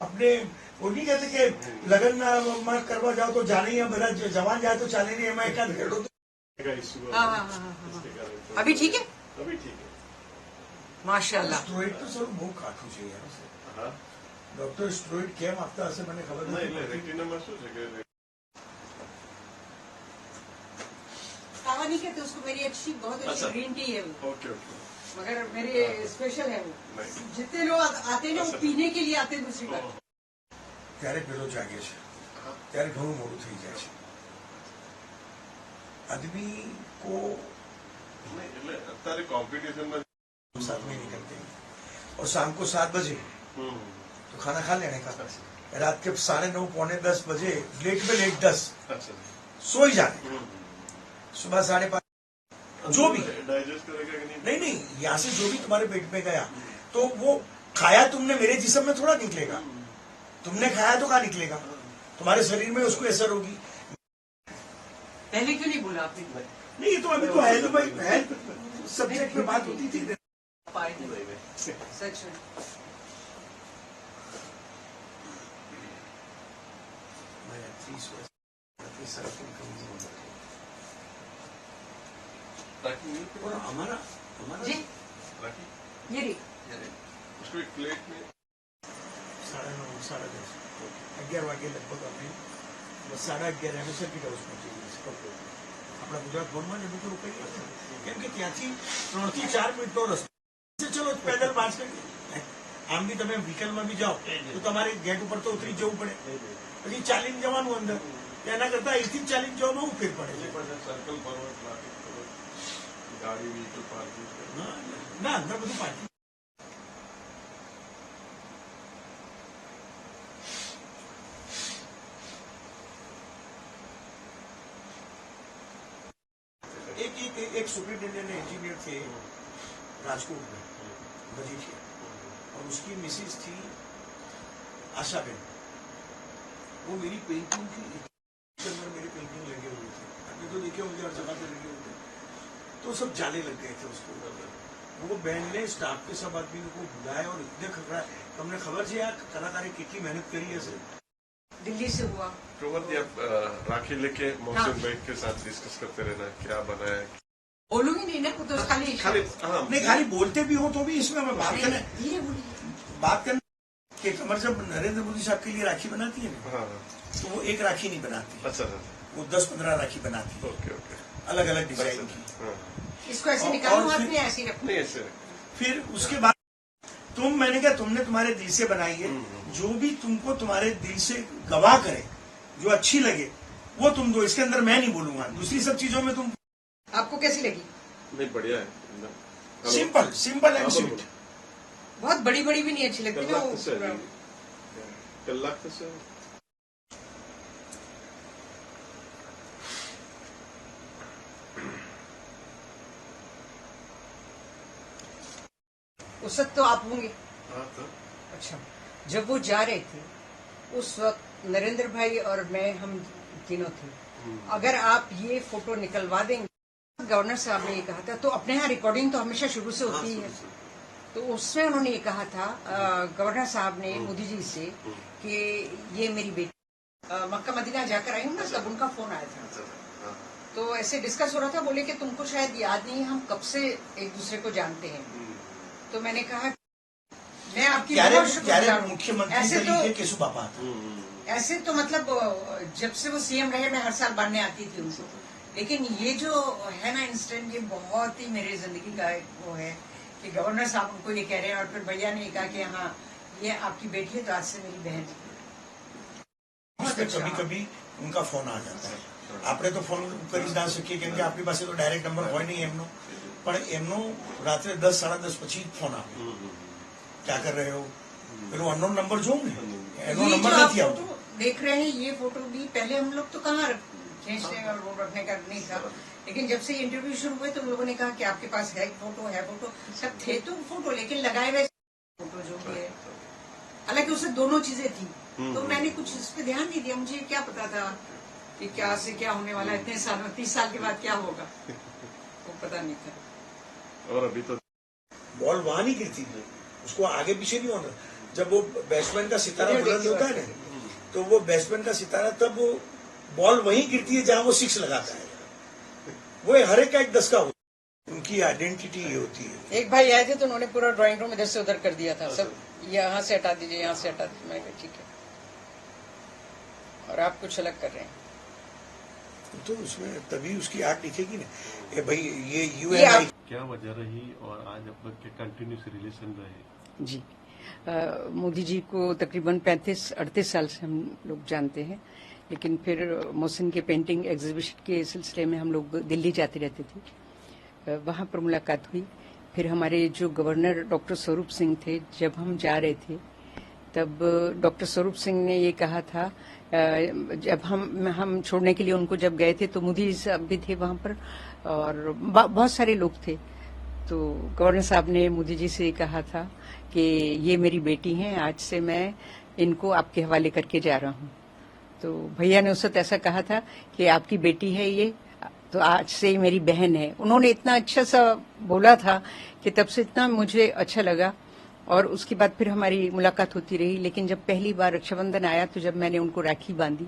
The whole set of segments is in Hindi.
अपने वो नहीं कहते कि लगन मत करवा जाओ तो जाने ही मेरा जवान जाए तो चाले नहीं मैं क्या भेड़ तो अभी ठीक है अभी ठीक है माशाल्लाह स्ट्रोइड तो सर બહુ કાઠું છે યાર ડોક્ટર સ્ટ્રોઇડ કેમ આપતા હશે મને ખબર नहीं નથી रेटिनाમાં શું છે કે कावा नहीं कहते उसको, मेरी अच्छी बहुत अच्छी अच्छा। ग्रीन टी है वो, ओके ओके मगर मेरे स्पेशल है वो। नहीं जितने लोग आते हैं ना वो पीने के लिए आते हैं दूसरी बार। ત્યારે પેલો જાગે છે ત્યારે ઘણું મોડું થઈ જાય છે आदमी को नहीं એટલે અત્યારે કોમ્પિટિશનમાં साथ में निकलते हैं और शाम को 7 बजे तो खाना खा लेने का रात के 9:30 पौने 10 बजे लेट में लेट 10 अच्छा सो ही जाने का सुबह 5:30 जो भी डाइजेस्ट करेगा कि नहीं नहीं यहाँ से जो भी तुम्हारे पेट में गया तो वो खाया तुमने मेरे जिस्म में थोड़ा निकलेगा तुमने खाया तो कहाँ निकलेगा तुम्हारे शरीर में उसको असर होगी पहले क्यों नहीं बोला आपने? नहीं ये तो अभी तो हेल्थ सब्जेक्ट में बात होती थी पाए थे सच में। और हमारा जी राखी ये रही उसको एक प्लेट में 9:30 10:30 11 વાગે લગભગ અમે 11:30 એમએસઆર પીટ હાઉસ પહોંચી ગયા આપણા ગુજરાત ભવનમાં જ અમે તો રોકાઈ ગયા કેમ કે ત્યાંથી 3 થી 4 મિનિટનો રસ્તો ચલો પેદલ 5 મિનિટ આમ બી તમે વ્હીકલમાં બી જાઓ તો તમારે ગેટ ઉપર તો ઉતરી જવું પડે પછી ચાલીને જવાનું અંદર એના કરતા અહીંથી ચાલીને જવામાં હું ફેર પડે સર્કલ ફરવા ટ્રાફિક ગાડી વ્હીકલ પાર્કિંગ ના અંદર બધું પાર્કિંગ एक सुपरिटेंडेंट इंजीनियर थे राजकोट में मजीठिया और उसकी मिसेज थी आशाबेन वो मेरी पेंटिंग की अंदर मेरी पेंटिंग लगे हुए थे आपने तो देखे होंगे हर जगह पे लगे हुए थे तो सब जाने लग गए थे उसको वो बहन ने स्टाफ के सब आदमी को बुलाया और इतने खबरा तुमने खबर है यार कलाकारे कितनी मेहनत करी है सर दिल्ली से हुआ प्रवृत्ति आप राखी लेके मोहसिन भाई के साथ डिस्कस करते रहना क्या बनाया बोलूंगी नहीं ना तो खाली नहीं खाली बोलते भी हो तो भी इसमें हमें बात करना धीरे बोलिए बात करना कि कमर जब नरेंद्र मोदी साहब के लिए राखी बनाती है ना हाँ तो वो एक राखी नहीं बनाती अच्छा अच्छा वो 10-15 राखी बनाती है ओके ओके अलग अलग डिजाइन की हाँ इसको ऐसे निकालो हाथ में ऐसे ही रखो। नहीं ऐसे फिर उसके बाद मैंने कहा तुमने तुम्हारे दिल से बनाई है जो भी तुमको तुम्हारे दिल से गवाह करे जो अच्छी लगे वो तुम दो इसके अंदर मैं नहीं बोलूंगा दूसरी सब चीजों में तुम आपको कैसी लगी? नहीं बढ़िया है सिंपल एंड स्वीट बहुत बड़ी बड़ी भी नहीं अच्छी लगती ना वो कलाक से उस वक्त तो आप होंगे। हाँ तो अच्छा जब वो जा रहे थे उस वक्त नरेंद्र भाई और मैं हम तीनों थे। अगर आप ये फोटो निकलवा देंगे गवर्नर साहब ने ये कहा था तो अपने यहाँ रिकॉर्डिंग तो हमेशा शुरू से होती है तो उसमें उन्होंने ये कहा था गवर्नर साहब ने मोदी जी से कि ये मेरी बेटी मक्का मदीना जाकर आई हूँ ना तब उनका फोन आया था तो ऐसे डिस्कस हो रहा था बोले कि तुमको शायद याद नहीं हम कब से एक दूसरे को जानते हैं तो मैंने कहा मैं आपकी मुख्यमंत्री ऐसे तो मतलब जब से वो सीएम रहे मैं हर साल बांधने आती थी उनको लेकिन ये जो है ना इंसिडेंट ये बहुत ही मेरी जिंदगी का एक वो है कि गवर्नर साहब उनको ये कह रहे हैं और फिर भैया ने कहा कि हाँ ये आपकी बेटी है तो आज से मेरी बहन है। कभी कभी उनका फोन आ जाता है આપણે તો ફોન કરી જ ના શકીએ કેમ કે આપણી પાસે તો ડાયરેક્ટ નંબર હોય નહીં એમનો પણ એમનો રાત્રે 10 10:30 પછી ફોન આવે क्या कर रहे हो પેલો અનનોન નંબર જોઉં ને એનો નંબર નથી આવતો देख रहे हैं ये फोटो भी पहले हम लोग तो कहाँ खींचने और वो रखने का नहीं था लेकिन जब से इंटरव्यू शुरू हुए तो लोगों ने कहा कि आपके पास है फोटो सब थे तो फोटो लेकिन लगाए हुए फोटो जो भी है हालांकि उससे दोनों चीजें थी तो मैंने कुछ इस पे ध्यान नहीं दिया मुझे क्या पता था कि क्या से क्या होने वाला है इतने साल में 30 साल के बाद क्या होगा वो पता नहीं था और अभी तो बॉल वहां नहीं गिरती उसको आगे पीछे नहीं होना जब वो बैट्समैन का सितारा बुलंद होता है ना, तो वो बैट्समैन का सितारा तब वो बॉल वहीं गिरती है जहां वो सिक्स लगाता है। वो हर एक का एक दस्का होता है, उनकी आइडेंटिटी ये होती है। एक भाई आए थे तो उन्होंने पूरा ड्राइंग रूम इधर से उधर कर दिया था, सब यहाँ से हटा दीजिए, यहाँ से हटा दीजिए। मैंने कहा ठीक है, और आप कुछ अलग कर रहे हैं। तो उसमें तभी उसकी आर्ट दिखेगी ना, ये भाई ये यू ये एन आई। क्या वजह रही और आज अब तक के कंटिन्यूस रिलेशन रहे? जी, मोदी जी को तकरीबन 35-38 साल से हम लोग जानते हैं, लेकिन फिर मोहसिन के पेंटिंग एग्जीबिशन के सिलसिले में हम लोग दिल्ली जाते रहते थे, वहां पर मुलाकात हुई। फिर हमारे जो गवर्नर डॉक्टर स्वरूप सिंह थे, जब हम जा रहे थे तब डॉक्टर स्वरूप सिंह ने ये कहा था, जब हम छोड़ने के लिए उनको जब गए थे तो मोदी साहब भी थे वहां पर और बहुत सारे लोग थे। तो गवर्नर साहब ने मोदी जी से कहा था कि ये मेरी बेटी हैं, आज से मैं इनको आपके हवाले करके जा रहा हूँ। तो भैया ने उस वक्त ऐसा कहा था कि आपकी बेटी है ये, तो आज से ये मेरी बहन है। उन्होंने इतना अच्छा सा बोला था कि तब से इतना मुझे अच्छा लगा। और उसके बाद फिर हमारी मुलाकात होती रही, लेकिन जब पहली बार रक्षाबंधन आया तो जब मैंने उनको राखी बांधी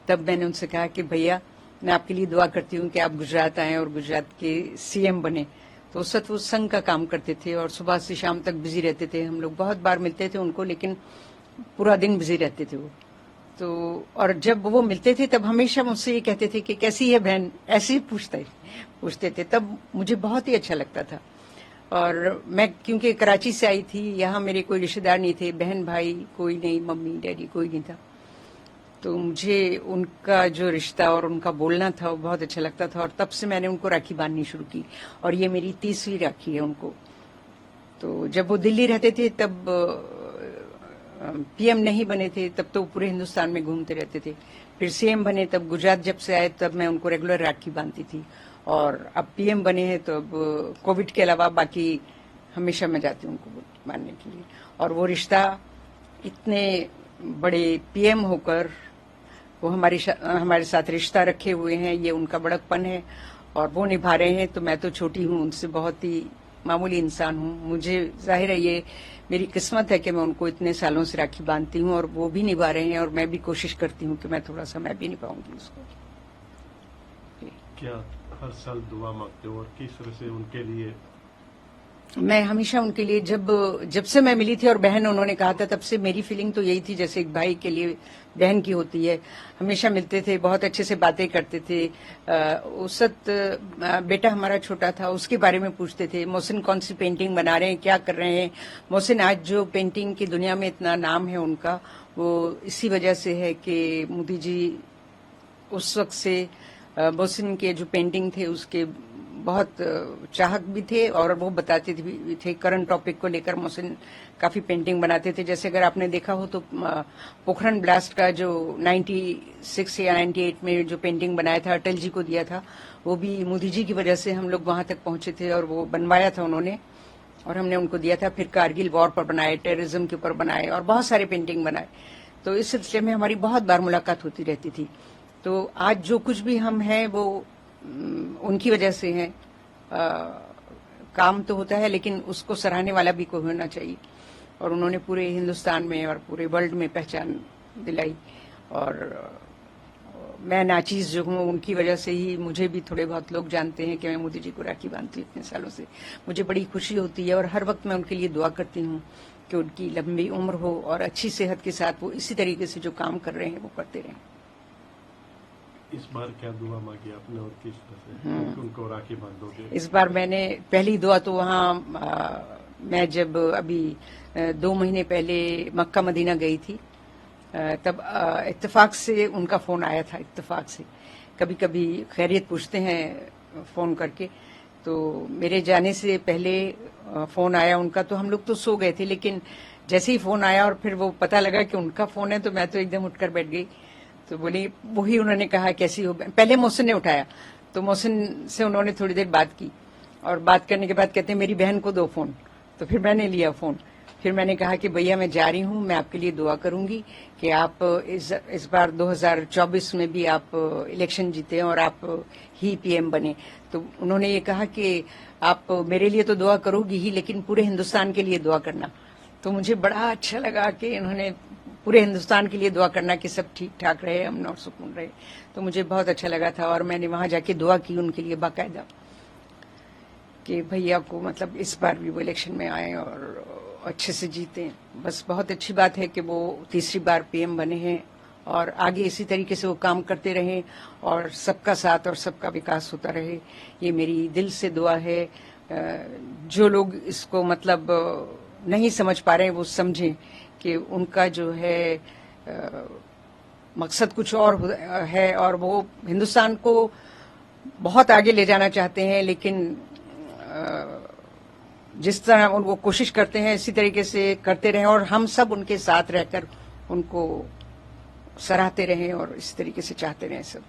तब मैंने उनसे कहा कि भैया मैं आपके लिए दुआ करती हूँ कि आप गुजरात आएं और गुजरात के सीएम बने। तो उस वक्त वो संघ का काम करते थे और सुबह से शाम तक बिजी रहते थे। हम लोग बहुत बार मिलते थे उनको, लेकिन पूरा दिन बिजी रहते थे वो। तो और जब वो मिलते थे तब हमेशा मुझसे ये कहते थे कि कैसी है बहन, ऐसे ही पूछते थे। तब मुझे बहुत ही अच्छा लगता था। और मैं क्योंकि कराची से आई थी, यहाँ मेरे कोई रिश्तेदार नहीं थे, बहन भाई कोई नहीं, मम्मी डैडी कोई नहीं था, तो मुझे उनका जो रिश्ता और उनका बोलना था वो बहुत अच्छा लगता था। और तब से मैंने उनको राखी बांधनी शुरू की और ये मेरी 30वीं राखी है उनको। तो जब वो दिल्ली रहते थे तब पीएम नहीं बने थे, तब तो पूरे हिंदुस्तान में घूमते रहते थे। फिर सीएम बने तब गुजरात जब से आए तब मैं उनको रेगुलर राखी बांधती थी। और अब पीएम बने हैं तो अब कोविड के अलावा बाकी हमेशा मैं जाती हूँ उनको बांधने के लिए। और वो रिश्ता इतने बड़े पीएम होकर वो हमारे साथ रिश्ता रखे हुए हैं, ये उनका बड़कपन है और वो निभा रहे हैं। तो मैं तो छोटी हूँ, उनसे बहुत ही मामूली इंसान हूँ। मुझे जाहिर है ये मेरी किस्मत है कि मैं उनको इतने सालों से राखी बांधती हूँ और वो भी निभा रहे हैं और मैं भी कोशिश करती हूँ कि मैं थोड़ा सा मैं भी निभाऊंगी उसको। क्या हर साल दुआ मांगते हो और किस तरह से उनके लिए? मैं हमेशा उनके लिए जब से मैं मिली थी और बहन उन्होंने कहा था, तब से मेरी फीलिंग तो यही थी जैसे एक भाई के लिए बहन की होती है। हमेशा मिलते थे, बहुत अच्छे से बातें करते थे। उस वक्त बेटा हमारा छोटा था, उसके बारे में पूछते थे, मोहसिन कौन सी पेंटिंग बना रहे हैं, क्या कर रहे हैं। मोहसिन आज जो पेंटिंग की दुनिया में इतना नाम है उनका, वो इसी वजह से है कि मोदी जी उस वक्त से मोहसिन के जो पेंटिंग थे उसके बहुत चाहक भी थे और वो बताते भी थे। करंट टॉपिक को लेकर मोहसिन काफी पेंटिंग बनाते थे। जैसे अगर आपने देखा हो तो पोखरण ब्लास्ट का जो 96 या 98 में जो पेंटिंग बनाया था, अटल जी को दिया था, वो भी मोदी जी की वजह से हम लोग वहां तक पहुंचे थे और वो बनवाया था उन्होंने और हमने उनको दिया था। फिर कारगिल वॉर पर बनाए, टेररिज्म के ऊपर बनाए और बहुत सारे पेंटिंग बनाए। तो इस सिलसिले में हमारी बहुत बार मुलाकात होती रहती थी। तो आज जो कुछ भी हम हैं वो उनकी वजह से है। काम तो होता है लेकिन उसको सराहने वाला भी कोई होना चाहिए और उन्होंने पूरे हिंदुस्तान में और पूरे वर्ल्ड में पहचान दिलाई। और मैं नाचीज जो हूँ उनकी वजह से ही मुझे भी थोड़े बहुत लोग जानते हैं कि मैं मोदी जी को राखी बांधती हूँ इतने सालों से। मुझे बड़ी खुशी होती है और हर वक्त मैं उनके लिए दुआ करती हूँ कि उनकी लंबी उम्र हो और अच्छी सेहत के साथ वो इसी तरीके से जो काम कर रहे हैं वो करते रहें। इस बार क्या दुआ मांगी आपने और किस तरह से उनको राखी बांधोगे? इस बार मैंने पहली दुआ तो वहाँ मैं जब अभी 2 महीने पहले मक्का मदीना गई थी तब इत्तेफाक से उनका फोन आया था। इत्तेफाक से कभी कभी खैरियत पूछते हैं फोन करके, तो मेरे जाने से पहले फोन आया उनका। तो हम लोग तो सो गए थे, लेकिन जैसे ही फोन आया और फिर वो पता लगा कि उनका फोन है तो मैं तो एकदम उठकर बैठ गई। तो बोली, वही उन्होंने कहा कैसी हो। पहले मोहसिन ने उठाया तो मोहसिन से उन्होंने थोड़ी देर बात की और बात करने के बाद कहते हैं मेरी बहन को दो फोन। तो फिर मैंने लिया फोन। फिर मैंने कहा कि भैया मैं जा रही हूँ, मैं आपके लिए दुआ करूंगी कि आप इस बार 2024 में भी आप इलेक्शन जीते और आप ही पीएम बने। तो उन्होंने ये कहा कि आप मेरे लिए तो दुआ करोगी ही, लेकिन पूरे हिंदुस्तान के लिए दुआ करना। तो मुझे बड़ा अच्छा लगा कि इन्होंने पूरे हिंदुस्तान के लिए दुआ करना कि सब ठीक ठाक रहे, अमन और सुकून रहे। तो मुझे बहुत अच्छा लगा था और मैंने वहां जाके दुआ की उनके लिए बाकायदा कि भैया को मतलब इस बार भी वो इलेक्शन में आए और अच्छे से जीते। बस बहुत अच्छी बात है कि वो तीसरी बार पीएम बने हैं और आगे इसी तरीके से वो काम करते रहें और सबका साथ और सबका विकास होता रहे। ये मेरी दिल से दुआ है। जो लोग इसको मतलब नहीं समझ पा रहे हैं वो समझें कि उनका जो है मकसद कुछ और है और वो हिंदुस्तान को बहुत आगे ले जाना चाहते हैं, लेकिन जिस तरह वो कोशिश करते हैं इसी तरीके से करते रहें और हम सब उनके साथ रहकर उनको सराहते रहें और इस तरीके से चाहते रहें सब।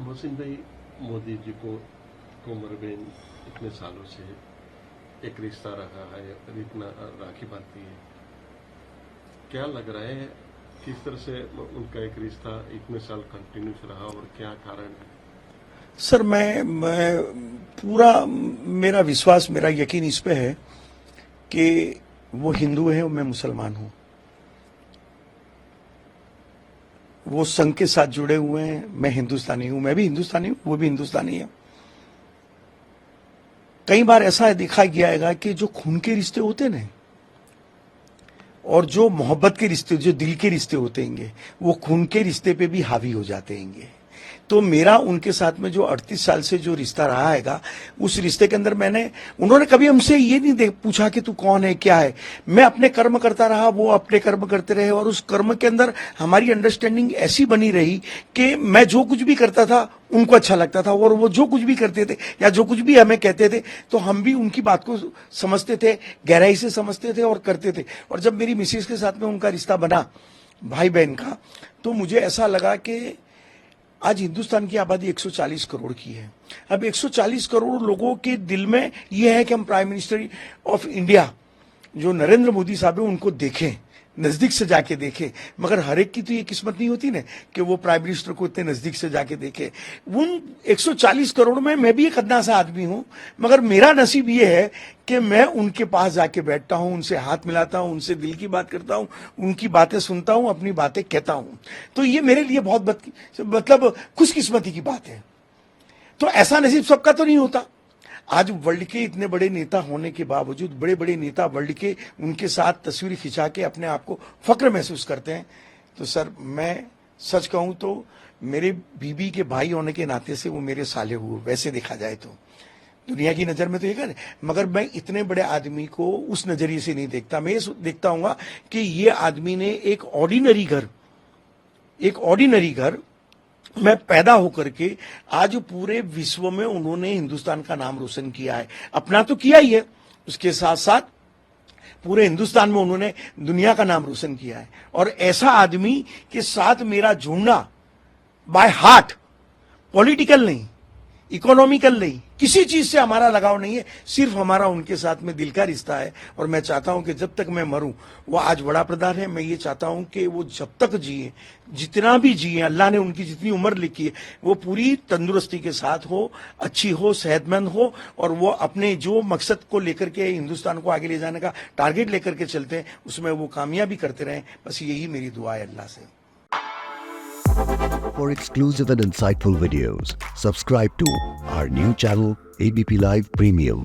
मोहसिन भाई, मोदी जी को कुंवरबेन इतने सालों से एक रिश्ता रहा है और इतना राखी बांधती है, क्या लग रहा है किस तरह से उनका एक रिश्ता इतने साल कंटिन्यूस रहा और क्या कारण है? सर मैं पूरा मेरा विश्वास, मेरा यकीन इस पे है कि वो हिंदू है और मैं मुसलमान हूं। वो संघ के साथ जुड़े हुए हैं, मैं हिंदुस्तानी हूं, मैं भी हिंदुस्तानी हूं, वो भी हिंदुस्तानी है। कई बार ऐसा देखा गया है कि जो खून के रिश्ते होते हैं और जो मोहब्बत के रिश्ते, जो दिल के रिश्ते होते हैं, वो खून के रिश्ते पे भी हावी हो जाते हैं। तो मेरा उनके साथ में जो 38 साल से जो रिश्ता रहा हैगा, उस रिश्ते के अंदर उन्होंने कभी हमसे ये नहीं पूछा कि तू कौन है, क्या है। मैं अपने कर्म करता रहा, वो अपने कर्म करते रहे और उस कर्म के अंदर हमारी अंडरस्टैंडिंग ऐसी बनी रही कि मैं जो कुछ भी करता था उनको अच्छा लगता था और वो जो कुछ भी करते थे या जो कुछ भी हमें कहते थे तो हम भी उनकी बात को समझते थे, गहराई से समझते थे और करते थे। और जब मेरी मिसेज के साथ में उनका रिश्ता बना भाई बहन का, तो मुझे ऐसा लगा कि आज हिंदुस्तान की आबादी 140 करोड़ की है। अब 140 करोड़ लोगों के दिल में यह है कि हम प्राइम मिनिस्टर ऑफ इंडिया जो नरेंद्र मोदी साहब है उनको देखें, नजदीक से जाके देखें। मगर हर एक की तो ये किस्मत नहीं होती ना कि वो प्राइम मिनिस्टर को इतने नजदीक से जाके देखे। उन 140 करोड़ में मैं भी एक अदना सा आदमी हूं, मगर मेरा नसीब ये है कि मैं उनके पास जाके बैठता हूं, उनसे हाथ मिलाता हूं, उनसे दिल की बात करता हूं, उनकी बातें सुनता हूं, अपनी बातें कहता हूं। तो ये मेरे लिए बहुत मतलब खुशकिस्मती की बात है। तो ऐसा नसीब सबका तो नहीं होता। आज वर्ल्ड के इतने बड़े नेता होने के बावजूद, बड़े बड़े नेता वर्ल्ड के उनके साथ तस्वीर खिंचा के अपने आप को फक्र महसूस करते हैं। तो सर मैं सच कहूं तो मेरे बीबी के भाई होने के नाते से वो मेरे साले हुए, वैसे देखा जाए तो दुनिया की नजर में तो ये कर, मगर मैं इतने बड़े आदमी को उस नजरिए से नहीं देखता। मैं ये देखता हूँ कि ये आदमी ने एक ऑर्डिनरी घर में पैदा होकर के आज पूरे विश्व में उन्होंने हिंदुस्तान का नाम रोशन किया है। अपना तो किया ही है, उसके साथ साथ पूरे हिंदुस्तान में उन्होंने दुनिया का नाम रोशन किया है। और ऐसा आदमी के साथ मेरा जुड़ना बाय हार्ट, पॉलिटिकल नहीं, इकोनॉमिकल नहीं, किसी चीज से हमारा लगाव नहीं है, सिर्फ हमारा उनके साथ में दिल का रिश्ता है। और मैं चाहता हूं कि जब तक मैं मरूं, वो आज बड़ा प्रधान है, मैं ये चाहता हूं कि वो जब तक जिए, जितना भी जिए, अल्लाह ने उनकी जितनी उम्र लिखी है वो पूरी तंदुरुस्ती के साथ हो, अच्छी हो, सेहतमंद हो और वो अपने जो मकसद को लेकर के हिंदुस्तान को आगे ले जाने का टारगेट लेकर के चलते हैं उसमें वो कामयाबी करते रहें। बस यही मेरी दुआ है अल्लाह से। For exclusive and insightful videos, subscribe to our new channel ABP Live Premium.